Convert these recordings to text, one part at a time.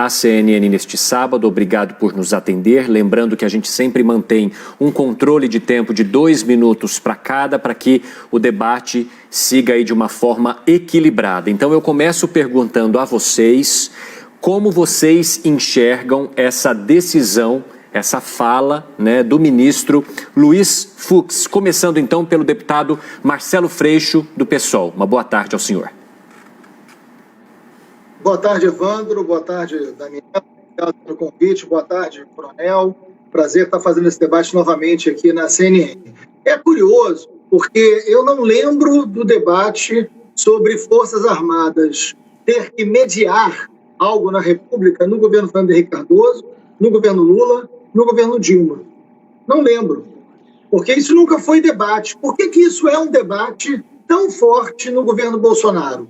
à CNN neste sábado. Obrigado por nos atender. Lembrando que a gente sempre mantém um controle de tempo de 2 minutos para cada, para que o debate siga aí de uma forma equilibrada. Então eu começo perguntando a vocês como vocês enxergam essa decisão, essa fala, né, do ministro Luiz Fux. Começando então pelo deputado Marcelo Freixo, do PSOL. Uma boa tarde ao senhor. Boa tarde, Evandro. Boa tarde, Daniel. Obrigado pelo convite. Boa tarde, Coronel. Prazer estar fazendo esse debate novamente aqui na CNN. É curioso, porque eu não lembro do debate sobre Forças Armadas ter que mediar algo na República no governo Fernando Henrique Cardoso, no governo Lula, no governo Dilma. Não lembro, porque isso nunca foi debate. Por que isso é um debate tão forte no governo Bolsonaro?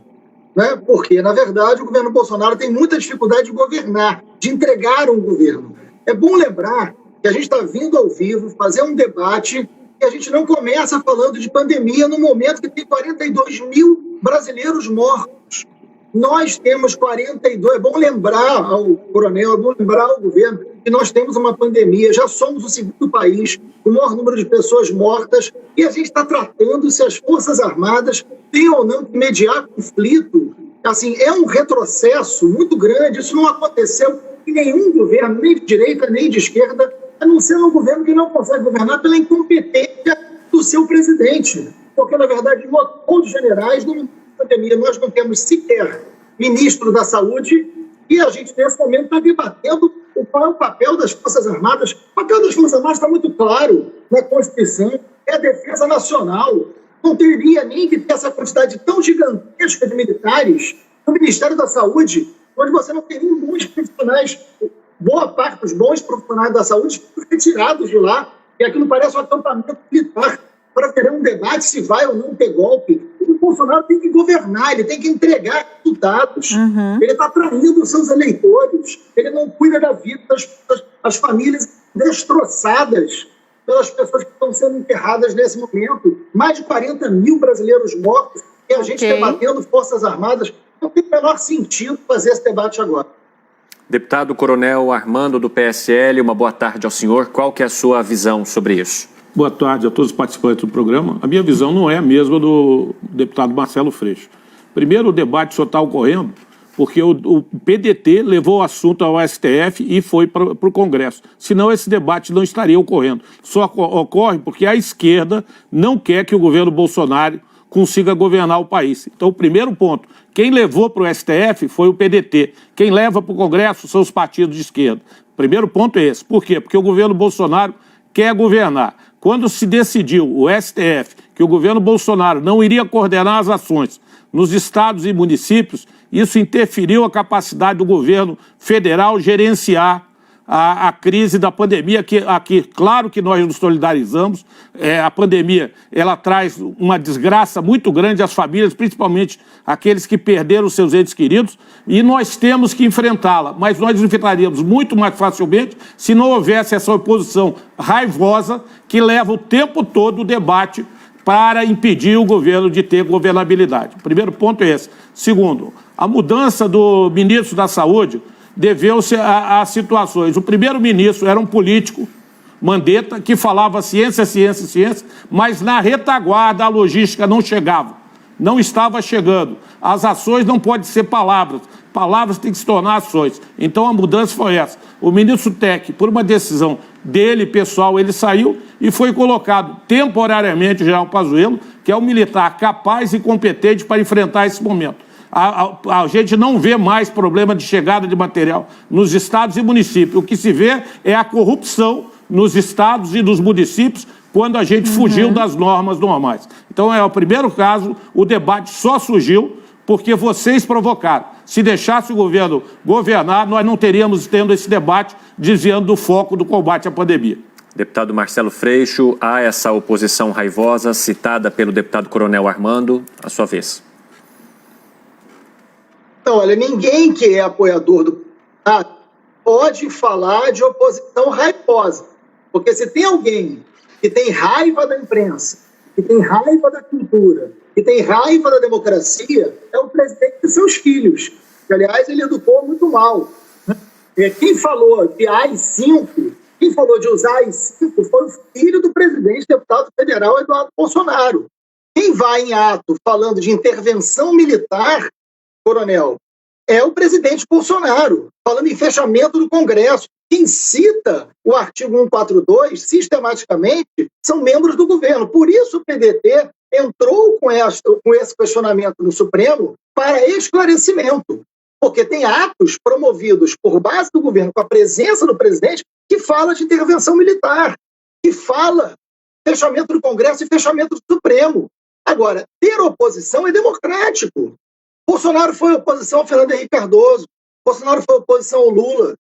Porque, na verdade, o governo Bolsonaro tem muita dificuldade de governar, de entregar um governo. É bom lembrar que a gente está vindo ao vivo fazer um debate e a gente não começa falando de pandemia no momento que tem 42 mil brasileiros mortos. Nós temos 42, é bom lembrar ao coronel, é bom lembrar ao governo que nós temos uma pandemia, já somos o segundo país com o maior número de pessoas mortas e a gente está tratando se as Forças Armadas têm ou não que mediar conflito. Assim, é um retrocesso muito grande, isso não aconteceu em nenhum governo, nem de direita, nem de esquerda, a não ser um governo que não consegue governar pela incompetência do seu presidente, porque, na verdade, todos os generais não pandemia, nós não temos sequer ministro da Saúde e a gente, nesse momento, está debatendo qual é o papel das Forças Armadas. O papel das Forças Armadas está muito claro na Constituição, é a defesa nacional. Não teria nem que ter essa quantidade tão gigantesca de militares no Ministério da Saúde, onde você não teria bons profissionais, boa parte dos bons profissionais da saúde retirados de lá, e aquilo parece um acampamento militar para ter um debate se vai ou não ter golpe. O Bolsonaro tem que governar, ele tem que entregar resultados. Ele está traindo os seus eleitores, ele não cuida da vida das famílias destroçadas pelas pessoas que estão sendo enterradas nesse momento. Mais de 40 mil brasileiros mortos e a gente debatendo Forças Armadas. Não tem o menor sentido fazer esse debate agora. Deputado Coronel Armando, do PSL, uma boa tarde ao senhor. Qual que é a sua visão sobre isso? Boa tarde a todos os participantes do programa. A minha visão não é a mesma do deputado Marcelo Freixo. Primeiro, o debate só está ocorrendo porque o PDT levou o assunto ao STF e foi para o Congresso. Senão esse debate não estaria ocorrendo. Só ocorre porque a esquerda não quer que o governo Bolsonaro consiga governar o país. Então, o primeiro ponto, quem levou para o STF foi o PDT. Quem leva para o Congresso são os partidos de esquerda. O primeiro ponto é esse. Por quê? Porque o governo Bolsonaro quer governar. Quando se decidiu, o STF, que o governo Bolsonaro não iria coordenar as ações nos estados e municípios, isso interferiu a capacidade do governo federal gerenciar a crise da pandemia, aqui, claro que nós nos solidarizamos. A pandemia, ela traz uma desgraça muito grande às famílias, principalmente aqueles que perderam seus entes queridos, e nós temos que enfrentá-la, mas nós enfrentaríamos muito mais facilmente se não houvesse essa oposição raivosa que leva o tempo todo o debate para impedir o governo de ter governabilidade. O primeiro ponto é esse. Segundo, a mudança do ministro da Saúde deveu-se a situações. O primeiro-ministro era um político, Mandetta, que falava ciência, ciência, ciência, mas na retaguarda a logística não chegava, não estava chegando. As ações não podem ser palavras, palavras têm que se tornar ações. Então a mudança foi essa. O ministro Tec, por uma decisão dele, pessoal, ele saiu e foi colocado temporariamente o general Pazuello, que é um militar capaz e competente para enfrentar esse momento. A gente não vê mais problema de chegada de material nos estados e municípios. O que se vê é a corrupção nos estados e nos municípios quando a gente fugiu das normas normais. Então, é o primeiro caso, o debate só surgiu porque vocês provocaram. Se deixasse o governo governar, nós não teríamos tendo esse debate desviando do foco do combate à pandemia. Deputado Marcelo Freixo, há essa oposição raivosa citada pelo deputado Coronel Armando. A sua vez. Então, olha, ninguém que é apoiador do pode falar de oposição raivosa. Porque se tem alguém que tem raiva da imprensa, que tem raiva da cultura, que tem raiva da democracia, é o presidente de seus filhos, que, aliás, ele educou muito mal. Quem falou de AI-5, quem falou de usar AI-5 foi o filho do presidente, deputado federal Eduardo Bolsonaro. Quem vai em ato falando de intervenção militar, coronel, é o presidente Bolsonaro, falando em fechamento do Congresso. Quem cita o artigo 142, sistematicamente, são membros do governo. Por isso o PDT entrou com esse questionamento no Supremo para esclarecimento. Porque tem atos promovidos por base do governo, com a presença do presidente, que fala de intervenção militar, que fala fechamento do Congresso e fechamento do Supremo. Agora, ter oposição é democrático. Bolsonaro foi oposição ao Fernando Henrique Cardoso, Bolsonaro foi oposição ao Lula,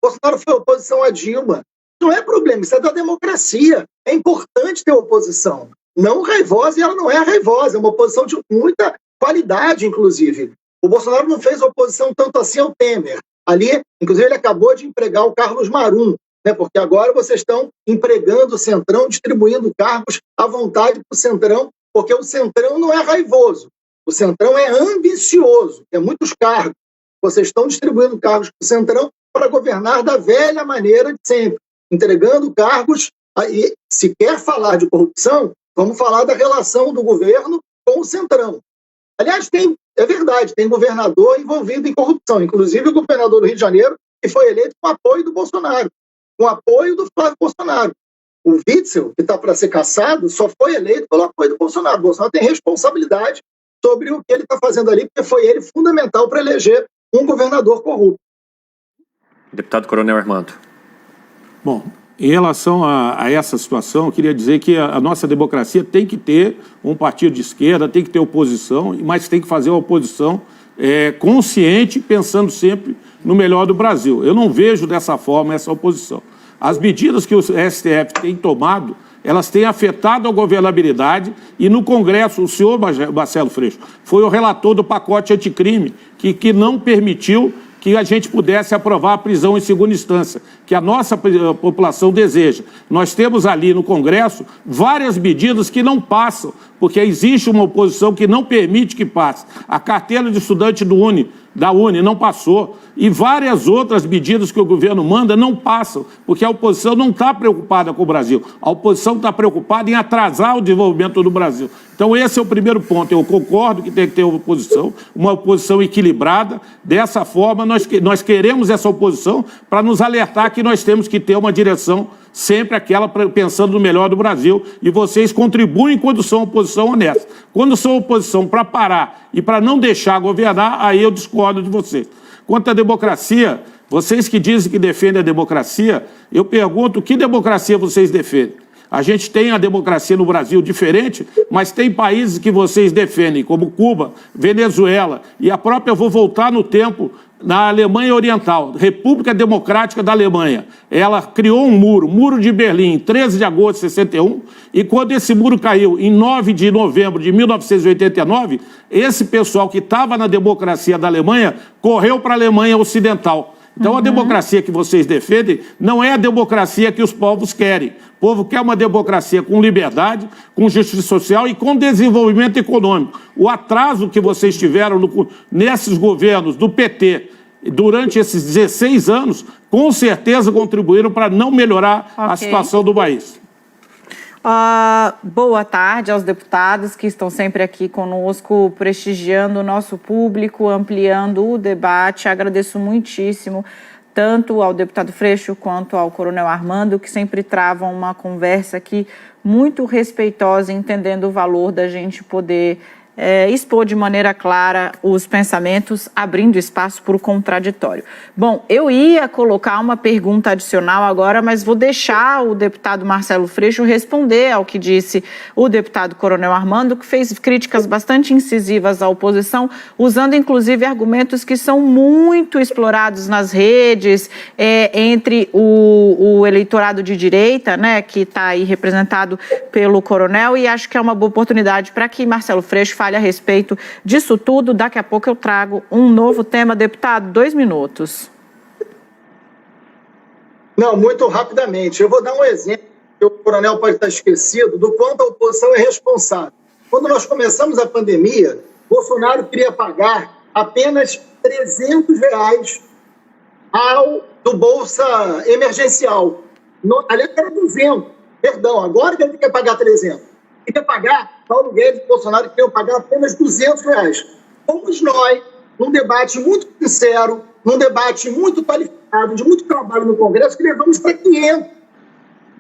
Bolsonaro foi oposição a Dilma. Não é problema, isso é da democracia. É importante ter oposição. Não raivosa, e ela não é raivosa, é uma oposição de muita qualidade, inclusive. O Bolsonaro não fez oposição tanto assim ao Temer. Ali, inclusive, ele acabou de empregar o Carlos Marum, né? Porque agora vocês estão empregando o Centrão, distribuindo cargos à vontade para o Centrão, porque o Centrão não é raivoso. O Centrão é ambicioso, tem muitos cargos. Vocês estão distribuindo cargos para o Centrão para governar da velha maneira de sempre, entregando cargos. E se quer falar de corrupção, vamos falar da relação do governo com o Centrão. Aliás, é verdade, tem governador envolvido em corrupção, inclusive o governador do Rio de Janeiro, que foi eleito com apoio do Bolsonaro, com apoio do Flávio Bolsonaro. O Witzel, que está para ser cassado, só foi eleito pelo apoio do Bolsonaro. O Bolsonaro tem responsabilidade sobre o que ele está fazendo ali, porque foi ele fundamental para eleger um governador corrupto. Deputado Coronel Armando. Bom, em relação a essa situação, eu queria dizer que a nossa democracia tem que ter um partido de esquerda, tem que ter oposição, mas tem que fazer uma oposição consciente, pensando sempre no melhor do Brasil. Eu não vejo dessa forma essa oposição. As medidas que o STF tem tomado, elas têm afetado a governabilidade e no Congresso, o senhor Marcelo Freixo foi o relator do pacote anticrime que não permitiu que a gente pudesse aprovar a prisão em segunda instância, que a nossa população deseja. Nós temos ali no Congresso várias medidas que não passam, porque existe uma oposição que não permite que passe. A carteira de estudante da UNE não passou, e várias outras medidas que o governo manda não passam, porque a oposição não está preocupada com o Brasil. A oposição está preocupada em atrasar o desenvolvimento do Brasil. Então esse é o primeiro ponto. Eu concordo que tem que ter uma oposição equilibrada. Dessa forma, nós queremos essa oposição para nos alertar que nós temos que ter uma direção sempre aquela pensando no melhor do Brasil, e vocês contribuem quando são oposição honesta. Quando são oposição para parar e para não deixar governar, aí eu discordo de vocês. Quanto à democracia, vocês que dizem que defendem a democracia, eu pergunto, que democracia vocês defendem? A gente tem a democracia no Brasil diferente, mas tem países que vocês defendem, como Cuba, Venezuela, e a própria, eu vou voltar no tempo, na Alemanha Oriental, República Democrática da Alemanha. Ela criou um muro de Berlim, em 13 de agosto de 61, e quando esse muro caiu, em 9 de novembro de 1989, esse pessoal que estava na democracia da Alemanha correu para a Alemanha Ocidental. Então a democracia que vocês defendem não é a democracia que os povos querem. O povo quer uma democracia com liberdade, com justiça social e com desenvolvimento econômico. O atraso que vocês tiveram nesses governos do PT durante esses 16 anos, com certeza contribuíram para não melhorar a situação do país. Boa tarde aos deputados que estão sempre aqui conosco, prestigiando o nosso público, ampliando o debate. Agradeço muitíssimo tanto ao deputado Freixo quanto ao coronel Armando, que sempre travam uma conversa aqui muito respeitosa, entendendo o valor da gente poder expor de maneira clara os pensamentos, abrindo espaço para o contraditório. Bom, eu ia colocar uma pergunta adicional agora, mas vou deixar o deputado Marcelo Freixo responder ao que disse o deputado Coronel Armando, que fez críticas bastante incisivas à oposição, usando inclusive argumentos que são muito explorados nas redes, entre o eleitorado de direita, né, que está aí representado pelo coronel, e acho que é uma boa oportunidade para que Marcelo Freixo fale a respeito disso tudo. Daqui a pouco eu trago um novo tema. Deputado, 2 minutos. Não, muito rapidamente. Eu vou dar um exemplo, que o coronel pode estar esquecido, do quanto a oposição é responsável. Quando nós começamos a pandemia, Bolsonaro queria pagar apenas R$300 do Bolsa Emergencial. Aliás, era 200, perdão, agora que ele quer pagar 300. Ele quer pagar, Paulo Guedes e Bolsonaro queriam pagar apenas R$200. Fomos nós, num debate muito sincero, num debate muito qualificado, de muito trabalho no Congresso, que levamos para 500.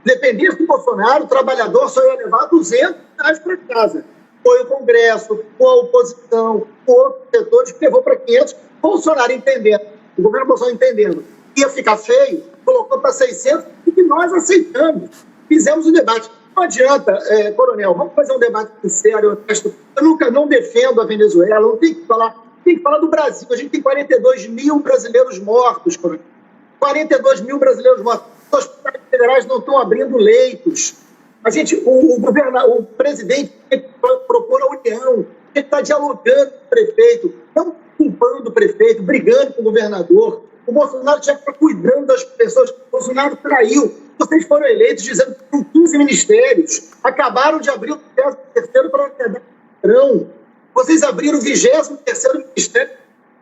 Dependesse do Bolsonaro, o trabalhador só ia levar R$200 para casa. Foi o Congresso, foi a oposição, foi outros setores que levou para 500. Bolsonaro entendendo, o governo Bolsonaro entendendo, ia ficar feio, colocou para 600 e que nós aceitamos. Fizemos o debate. Não adianta, coronel, vamos fazer um debate sincero, honesto. Eu nunca não defendo a Venezuela, não tem que falar do Brasil. A gente tem 42 mil brasileiros mortos, coronel. 42 mil brasileiros mortos. Os hospitais federais não estão abrindo leitos. O presidente propôs a união. Ele está dialogando com o prefeito, não culpando o prefeito, brigando com o governador. O Bolsonaro já está cuidando das pessoas. O Bolsonaro traiu. Vocês foram eleitos dizendo que tem 15 ministérios. Acabaram de abrir o 23º para arrecadar padrão. Vocês abriram o 23º ministério.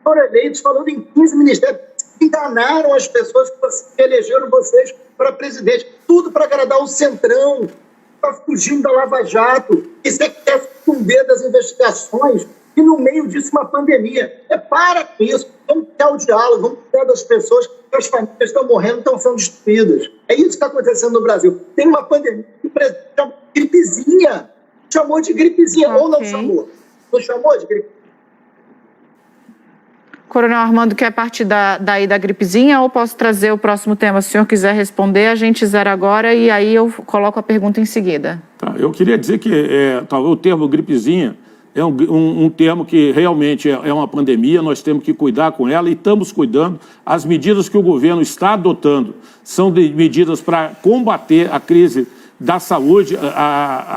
Foram eleitos falando em 15 ministérios. Enganaram as pessoas que elegeram vocês para presidente. Tudo para agradar o Centrão. Está fugindo da Lava Jato. E você quer esconder das investigações. E no meio disso uma pandemia. Para com isso. Vamos ter o diálogo, vamos cuidar das pessoas, que as famílias estão morrendo, estão sendo destruídas. É isso que está acontecendo no Brasil. Tem uma pandemia, o presidente chamou de gripezinha. Chamou de gripezinha, ou não chamou? Não chamou de gripezinha? Coronel Armando, quer partir daí da gripezinha ou posso trazer o próximo tema? Se o senhor quiser responder, a gente zera agora e aí eu coloco a pergunta em seguida. Tá, eu queria dizer que talvez o termo gripezinha é um termo que realmente é uma pandemia, nós temos que cuidar com ela e estamos cuidando. As medidas que o governo está adotando são medidas para combater a crise da saúde,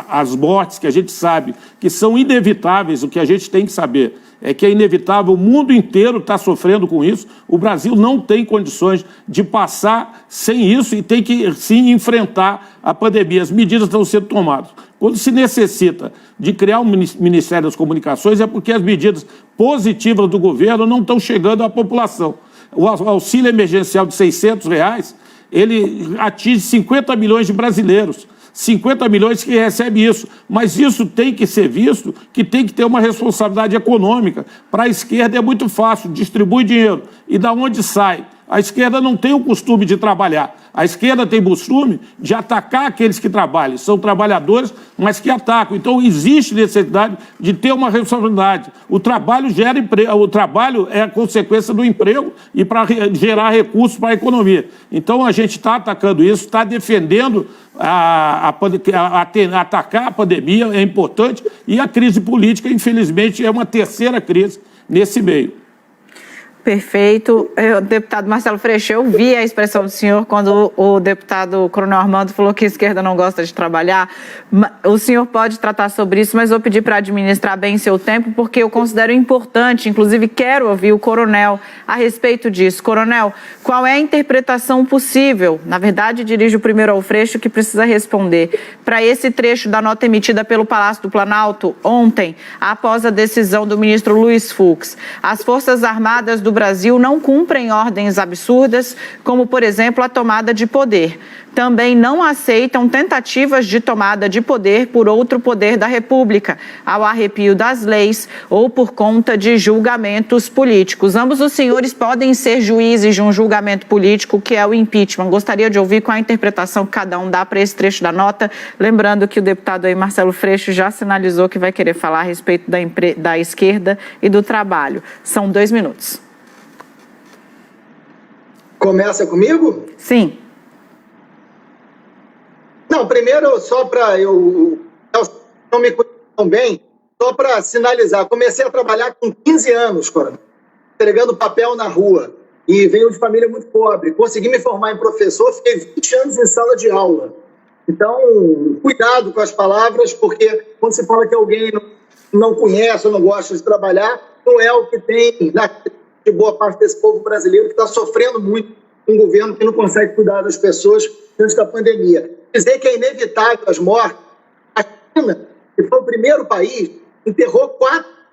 as mortes que a gente sabe que são inevitáveis. O que a gente tem que saber é que é inevitável, o mundo inteiro está sofrendo com isso, o Brasil não tem condições de passar sem isso e tem que, sim, enfrentar a pandemia. As medidas estão sendo tomadas. Quando se necessita de criar um Ministério das Comunicações é porque as medidas positivas do governo não estão chegando à população. O auxílio emergencial de R$600, ele atinge 50 milhões de brasileiros. 50 milhões que recebem isso, mas isso tem que ser visto, que tem que ter uma responsabilidade econômica. Para a esquerda é muito fácil, distribui dinheiro. E da onde sai? A esquerda não tem o costume de trabalhar. A esquerda tem o costume de atacar aqueles que trabalham. São trabalhadores, mas que atacam. Então, existe necessidade de ter uma responsabilidade. O trabalho gera emprego. O trabalho é a consequência do emprego e para gerar recursos para a economia. Então, a gente está atacando isso, está defendendo atacar a pandemia, é importante. E a crise política, infelizmente, é uma terceira crise nesse meio. Perfeito. Deputado Marcelo Freixo, eu vi a expressão do senhor quando o deputado Coronel Armando falou que a esquerda não gosta de trabalhar. O senhor pode tratar sobre isso, mas vou pedir para administrar bem seu tempo, porque eu considero importante, inclusive quero ouvir o coronel a respeito disso. Coronel, qual é a interpretação possível? Na verdade, dirijo primeiro ao Freixo, que precisa responder. Para esse trecho da nota emitida pelo Palácio do Planalto ontem, após a decisão do ministro Luiz Fux, as Forças Armadas do Brasil não cumprem ordens absurdas, como, por exemplo, a tomada de poder. Também não aceitam tentativas de tomada de poder por outro poder da República, ao arrepio das leis ou por conta de julgamentos políticos. Ambos os senhores podem ser juízes de um julgamento político, que é o impeachment. Gostaria de ouvir qual a interpretação que cada um dá para esse trecho da nota. Lembrando que o deputado aí, Marcelo Freixo, já sinalizou que vai querer falar a respeito da esquerda e do trabalho. São 2 minutos. Começa comigo? Sim. Não, primeiro, só para eu não me conheço tão bem, só para sinalizar, comecei a trabalhar com 15 anos, coronel, entregando papel na rua, e venho de família muito pobre. Consegui me formar em professor, fiquei 20 anos em sala de aula. Então, cuidado com as palavras, porque quando se fala que alguém não conhece ou não gosta de trabalhar, não é o que tem de boa parte desse povo brasileiro que está sofrendo muito com um governo que não consegue cuidar das pessoas diante da pandemia. Dizer que é inevitável as mortes, a China, que foi o primeiro país, enterrou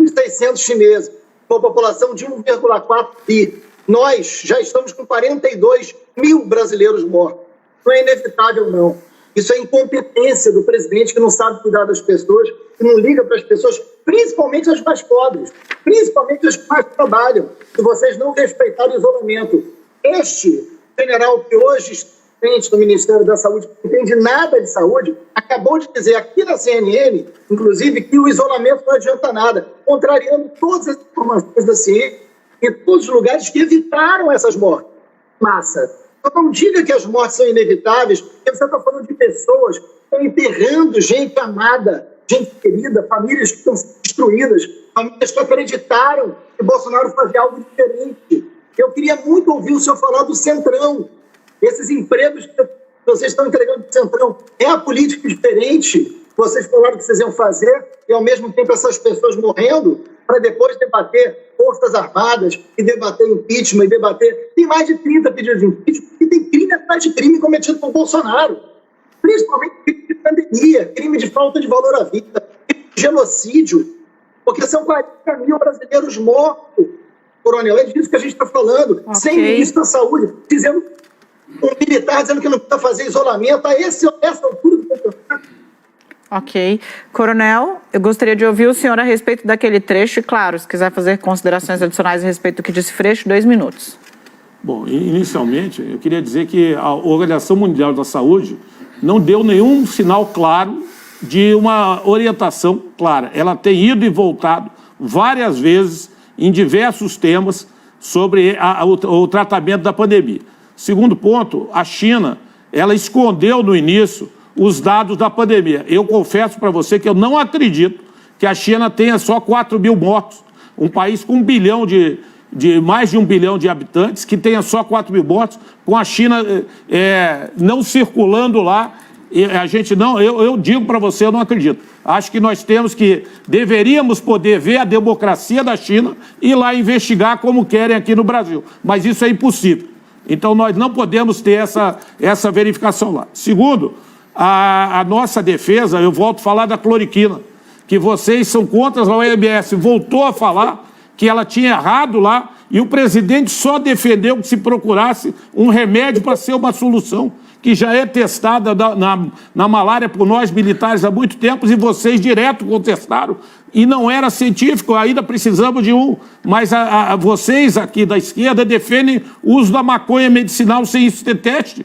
4.600 chineses, com a população de 1,4 bi. Nós já estamos com 42 mil brasileiros mortos. Não é inevitável, não. Isso é incompetência do presidente que não sabe cuidar das pessoas, que não liga para as pessoas, principalmente as mais pobres, principalmente as que mais trabalham, que vocês não respeitaram o isolamento. Este general que hoje está frente do Ministério da Saúde, que não entende nada de saúde, acabou de dizer aqui na CNN, inclusive, que o isolamento não adianta nada, contrariando todas as informações da ciência em todos os lugares que evitaram essas mortes. Massa. Então não diga que as mortes são inevitáveis, porque você está falando de pessoas que estão enterrando gente amada, gente querida, famílias que estão destruídas, famílias que acreditaram que Bolsonaro fazia algo diferente. Eu queria muito ouvir o senhor falar do Centrão. Esses empregos que vocês estão entregando para o Centrão, é a política diferente? Vocês falaram que vocês iam fazer e, ao mesmo tempo, essas pessoas morrendo para depois debater forças armadas e debater impeachment e debater... Tem mais de 30 pedidos de impeachment e tem crime atrás de crime cometido por Bolsonaro. Principalmente crime de pandemia, crime de falta de valor à vida, crime de genocídio, porque são 40 mil brasileiros mortos, coronel. É disso que a gente está falando. Okay. Sem ministro da Saúde, dizendo... Um militar dizendo que não precisa fazer isolamento a essa altura do campeonato. Ok. Coronel, eu gostaria de ouvir o senhor a respeito daquele trecho e, claro, se quiser fazer considerações adicionais a respeito do que disse Freixo, 2 minutos. Bom, inicialmente, eu queria dizer que a Organização Mundial da Saúde não deu nenhum sinal claro de uma orientação clara. Ela tem ido e voltado várias vezes em diversos temas sobre o tratamento da pandemia. Segundo ponto, a China, ela escondeu no início os dados da pandemia. Eu confesso para você que eu não acredito que a China tenha só 4 mil mortos. Um país com mais de 1 bilhão de habitantes, que tenha só 4 mil mortos, com a China não circulando lá. E a gente não, eu digo para você, eu não acredito. Acho que nós deveríamos poder ver a democracia da China e ir lá investigar como querem aqui no Brasil. Mas isso é impossível. Então, nós não podemos ter essa verificação lá. Segundo, a nossa defesa, eu volto a falar da cloroquina, que vocês são contra a OMS, voltou a falar que ela tinha errado lá, e o presidente só defendeu que se procurasse um remédio para ser uma solução, que já é testada na malária por nós militares há muito tempo, e vocês direto contestaram, e não era científico, ainda precisamos de um, mas vocês aqui da esquerda defendem o uso da maconha medicinal sem isso ter teste.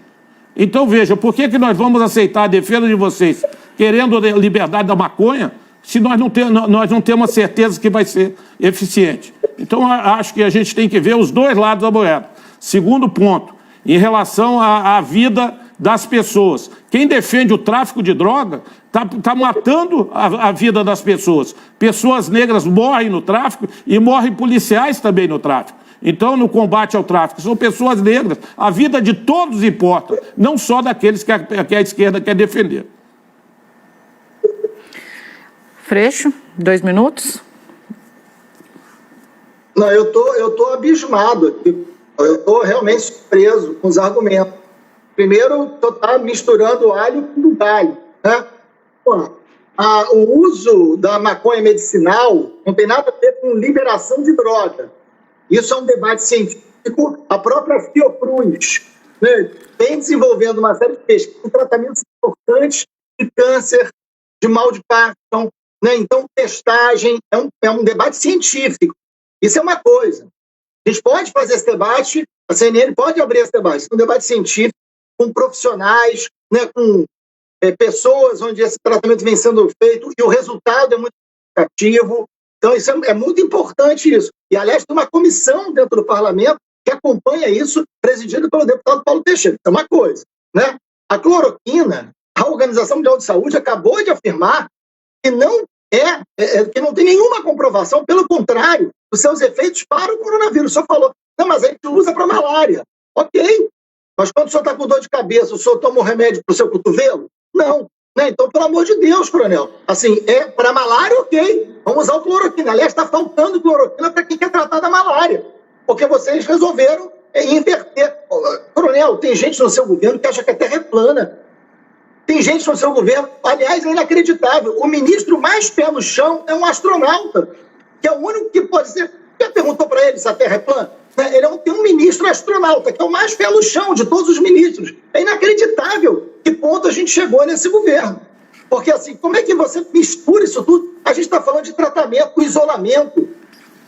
Então veja, por que nós vamos aceitar a defesa de vocês querendo a liberdade da maconha, se nós não temos certeza que vai ser eficiente? Então acho que a gente tem que ver os dois lados da moeda. Segundo ponto, em relação à vida das pessoas. Quem defende o tráfico de droga está matando a vida das pessoas. Pessoas negras morrem no tráfico e morrem policiais também no tráfico. Então, no combate ao tráfico, são pessoas negras. A vida de todos importa, não só daqueles que a esquerda quer defender. Freixo, 2 minutos. Não, eu tô abismado aqui. Eu estou realmente surpreso com os argumentos. Primeiro, tu está misturando alho com galho, né? O uso da maconha medicinal não tem nada a ver com liberação de droga. Isso é um debate científico. A própria Fiocruz, né, vem desenvolvendo uma série de pesquisas com tratamentos importantes de câncer, de mal de Parkinson, né? Então, testagem é um debate científico. Isso é uma coisa. A gente pode fazer esse debate, a CNN pode abrir esse debate. É um debate científico, com profissionais, né, com pessoas onde esse tratamento vem sendo feito e o resultado é muito significativo. Então, isso é muito importante isso. E, aliás, tem uma comissão dentro do parlamento que acompanha isso, presidida pelo deputado Paulo Teixeira. Isso é uma coisa, né? A cloroquina, a Organização Mundial de Saúde acabou de afirmar que que não tem nenhuma comprovação, pelo contrário, dos seus efeitos para o coronavírus. O senhor falou, não, mas a gente usa para malária. Ok. Mas quando o senhor está com dor de cabeça, o senhor toma um remédio para o seu cotovelo? Não. Né? Então, pelo amor de Deus, coronel. Assim, para malária, ok. Vamos usar o cloroquina. Aliás, está faltando cloroquina para quem quer tratar da malária. Porque vocês resolveram inverter. Coronel, tem gente no seu governo que acha que a Terra é plana. Tem gente no seu governo, aliás, é inacreditável. O ministro mais pé no chão é um astronauta, que é o único que pode ser. Já perguntou para ele se a Terra é plana? Tem um ministro astronauta, que é o mais pé no chão de todos os ministros. É inacreditável que ponto a gente chegou nesse governo. Porque, assim, como é que você mistura isso tudo? A gente está falando de tratamento, o isolamento.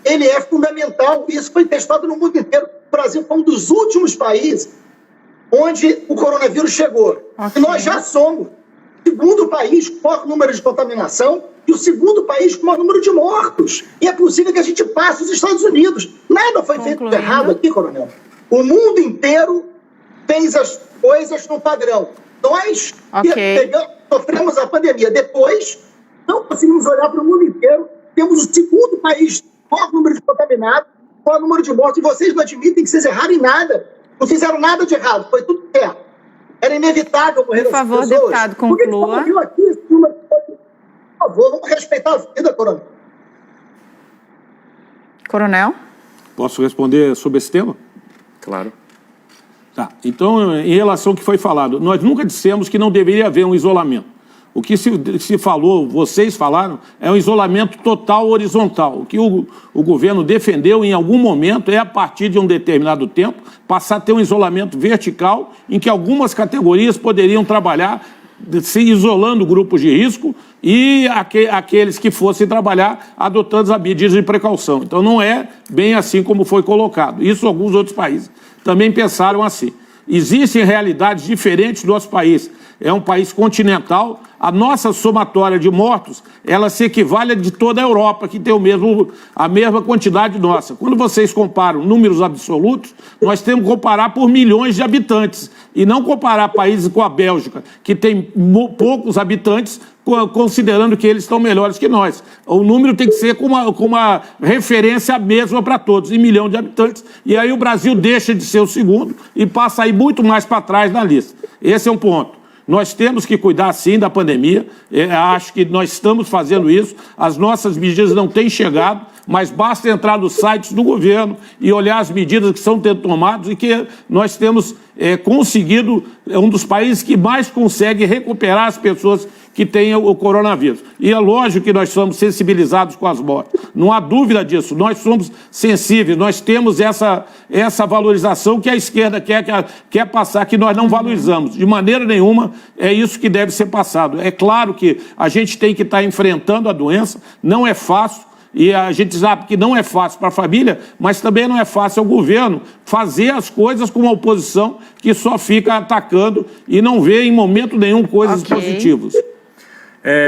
Ele é fundamental. Isso foi testado no mundo inteiro. O Brasil foi um dos últimos países onde o coronavírus chegou. Okay. E nós já somos o segundo país com o maior número de contaminação e o segundo país com o maior número de mortos. E é possível que a gente passe os Estados Unidos. Nada foi feito errado aqui, coronel. O mundo inteiro fez as coisas no padrão. Nós sofremos a pandemia. Depois, não conseguimos olhar para o mundo inteiro. Temos o segundo país com o maior número de contaminados, com o maior número de mortos. E vocês não admitem que vocês erraram em nada. Não fizeram nada de errado. Foi tudo certo. Era inevitável morrer as pessoas. Por favor, deputado, conclua. Por favor, vamos respeitar a vida, coronel. Coronel? Posso responder sobre esse tema? Claro. Tá. Então, em relação ao que foi falado, nós nunca dissemos que não deveria haver um isolamento. O que se falou, vocês falaram, é um isolamento total horizontal. O que o governo defendeu em algum momento é, a partir de um determinado tempo, passar a ter um isolamento vertical em que algumas categorias poderiam trabalhar se isolando grupos de risco e aqueles que fossem trabalhar adotando as medidas de precaução. Então não é bem assim como foi colocado. Isso alguns outros países também pensaram assim. Existem realidades diferentes do nosso país. É um país continental. A nossa somatória de mortos, ela se equivale a de toda a Europa, que tem a mesma quantidade nossa. Quando vocês comparam números absolutos, nós temos que comparar por milhões de habitantes e não comparar países com a Bélgica, que tem poucos habitantes, considerando que eles estão melhores que nós. O número tem que ser com uma referência mesma para todos, em 1 milhão de habitantes, e aí o Brasil deixa de ser o segundo e passa a ir muito mais para trás na lista. Esse é um ponto. Nós temos que cuidar, sim, da pandemia. Acho que nós estamos fazendo isso. As nossas medidas não têm chegado, mas basta entrar nos sites do governo e olhar as medidas que são tomadas e que nós temos conseguido, um dos países que mais consegue recuperar as pessoas que têm o coronavírus. E é lógico que nós somos sensibilizados com as mortes. Não há dúvida disso. Nós somos sensíveis, nós temos essa valorização que a esquerda quer passar, que nós não valorizamos. De maneira nenhuma é isso que deve ser passado. É claro que a gente tem que estar enfrentando a doença, não é fácil. E a gente sabe que não é fácil para a família, mas também não é fácil ao governo fazer as coisas com uma oposição que só fica atacando e não vê em momento nenhum coisas positivas.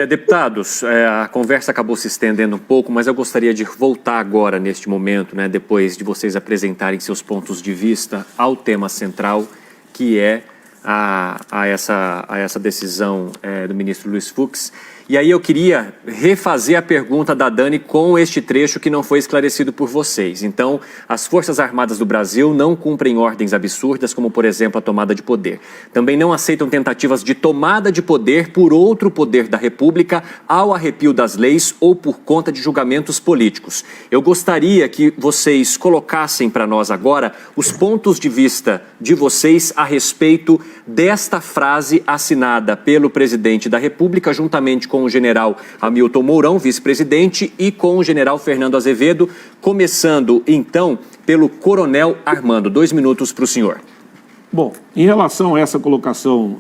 Deputados, a conversa acabou se estendendo um pouco, mas eu gostaria de voltar agora, neste momento, depois de vocês apresentarem seus pontos de vista, ao tema central, que é a essa decisão do ministro Luiz Fux. E aí eu queria refazer a pergunta da Dani com este trecho que não foi esclarecido por vocês. Então, as Forças Armadas do Brasil não cumprem ordens absurdas, como, por exemplo, a tomada de poder. Também não aceitam tentativas de tomada de poder por outro poder da República ao arrepio das leis ou por conta de julgamentos políticos. Eu gostaria que vocês colocassem para nós agora os pontos de vista de vocês a respeito desta frase assinada pelo presidente da República, juntamente com o general Hamilton Mourão, vice-presidente, e com o general Fernando Azevedo, começando, então, pelo coronel Armando. 2 minutos para o senhor. Bom, em relação a essa colocação,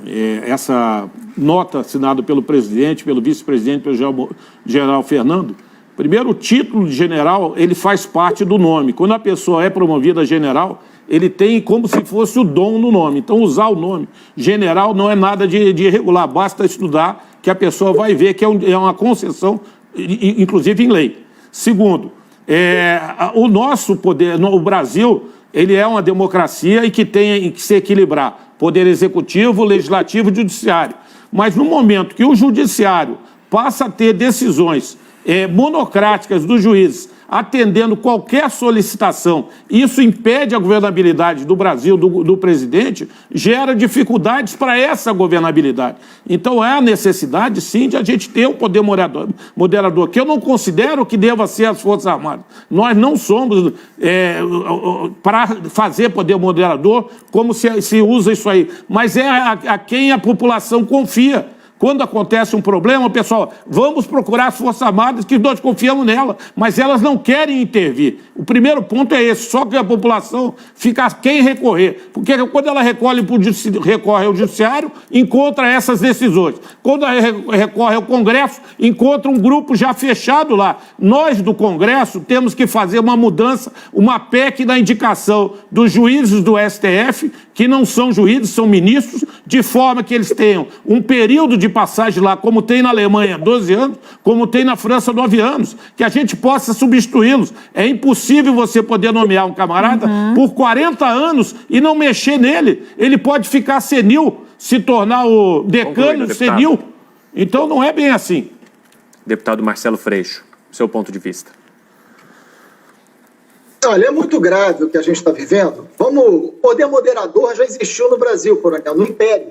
essa nota assinada pelo presidente, pelo vice-presidente, pelo general Fernando, primeiro, o título de general, ele faz parte do nome. Quando a pessoa é promovida a general, ele tem como se fosse o dom no nome. Então, usar o nome general não é nada de irregular, basta estudar que a pessoa vai ver que é uma concessão, inclusive em lei. Segundo, o nosso poder, o Brasil, ele é uma democracia e que tem que se equilibrar poder executivo, legislativo e judiciário. Mas no momento que o judiciário passa a ter decisões monocráticas dos juízes, atendendo qualquer solicitação, isso impede a governabilidade do Brasil, do presidente, gera dificuldades para essa governabilidade. Então há necessidade, sim, de a gente ter um poder moderador, que eu não considero que deva ser as Forças Armadas. Nós não somos para fazer poder moderador como se usa isso aí, mas é a quem a população confia. Quando acontece um problema, pessoal, vamos procurar as Forças Armadas, que nós confiamos nela, mas elas não querem intervir. O primeiro ponto é esse, só que a população fica quem recorrer. Porque quando ela recorre ao Judiciário, encontra essas decisões. Quando ela recorre ao Congresso, encontra um grupo já fechado lá. Nós, do Congresso, temos que fazer uma mudança, uma PEC da indicação dos juízes do STF, que não são juízes, são ministros, de forma que eles tenham um período de passagem lá, como tem na Alemanha 12 anos, como tem na França 9 anos, que a gente possa substituí-los. É impossível você poder nomear um camarada por 40 anos e não mexer nele. Ele pode ficar senil, se tornar o decano senil. Então não é bem assim. Deputado Marcelo Freixo, seu ponto de vista. Olha, é muito grave o que a gente está vivendo. O poder moderador já existiu no Brasil, coronel, no Império.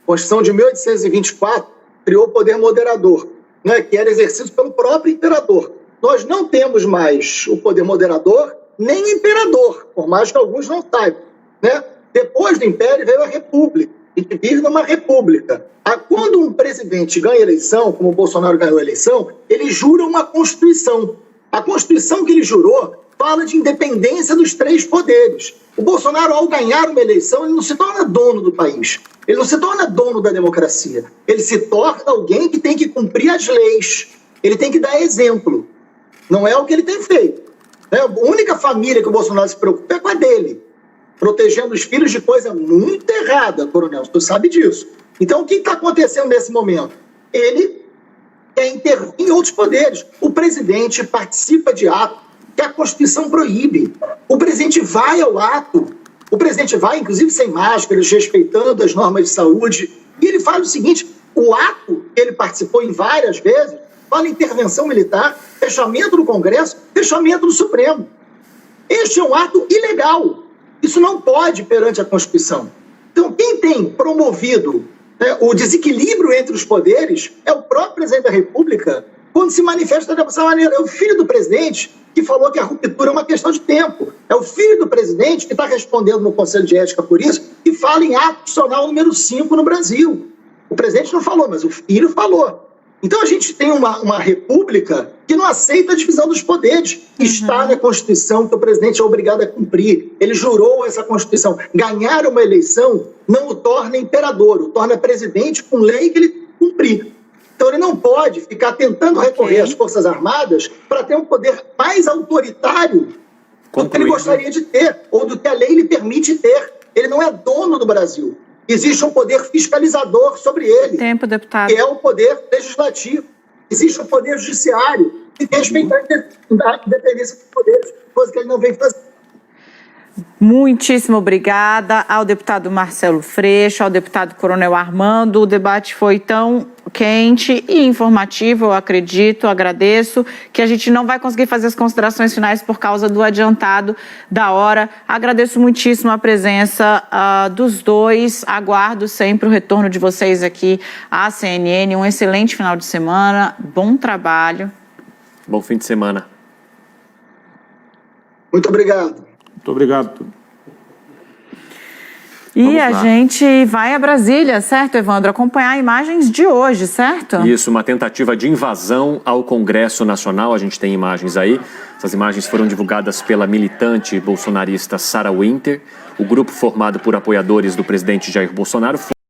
A Constituição de 1824 criou o poder moderador, né, que era exercido pelo próprio imperador. Nós não temos mais o poder moderador, nem imperador, por mais que alguns não saibam. Né? Depois do Império veio a República, e vive numa república. Quando um presidente ganha eleição, como o Bolsonaro ganhou a eleição, ele jura uma Constituição. A Constituição que ele jurou fala de independência dos 3 poderes. O Bolsonaro, ao ganhar uma eleição, ele não se torna dono do país. Ele não se torna dono da democracia. Ele se torna alguém que tem que cumprir as leis. Ele tem que dar exemplo. Não é o que ele tem feito. A única família que o Bolsonaro se preocupa é com a dele, protegendo os filhos de coisa muito errada, coronel. Você sabe disso. Então, o que está acontecendo nesse momento? Ele quer intervir em outros poderes. O presidente participa de atos que a Constituição proíbe. O presidente vai ao ato, o presidente vai, inclusive, sem máscara, respeitando as normas de saúde, e ele faz o seguinte: o ato que ele participou em várias vezes fala intervenção militar, fechamento do Congresso, fechamento do Supremo. Este é um ato ilegal. Isso não pode perante a Constituição. Então, quem tem promovido o desequilíbrio entre os poderes é o próprio presidente da República, quando se manifesta dessa maneira. É o filho do presidente que falou que a ruptura é uma questão de tempo. É o filho do presidente que está respondendo no Conselho de Ética por isso e fala em ato constitucional número 5 no Brasil. O presidente não falou, mas o filho falou. Então a gente tem uma república que não aceita a divisão dos poderes. Está na Constituição que o presidente é obrigado a cumprir. Ele jurou essa Constituição. Ganhar uma eleição não o torna imperador, o torna presidente com lei que ele cumprir. Então ele não pode ficar tentando recorrer às Forças Armadas para ter um poder mais autoritário do que ele gostaria de ter, ou do que a lei lhe permite ter. Ele não é dono do Brasil. Existe um poder fiscalizador sobre ele, deputado. Que é o poder legislativo. Existe um poder judiciário que tem que respeitar a independência dos poderes, coisa que ele não vem fazer. Muitíssimo obrigada ao deputado Marcelo Freixo, ao deputado Coronel Armando. O debate foi tão quente e informativo, eu acredito, agradeço, que a gente não vai conseguir fazer as considerações finais por causa do adiantado da hora. Agradeço muitíssimo a presença dos dois, aguardo sempre o retorno de vocês aqui à CNN. Um excelente final de semana, bom trabalho. Bom fim de semana. Muito obrigado. Muito obrigado. E a gente vai a Brasília, certo, Evandro? Acompanhar imagens de hoje, certo? Isso, uma tentativa de invasão ao Congresso Nacional. A gente tem imagens aí. Essas imagens foram divulgadas pela militante bolsonarista Sarah Winter. O grupo formado por apoiadores do presidente Jair Bolsonaro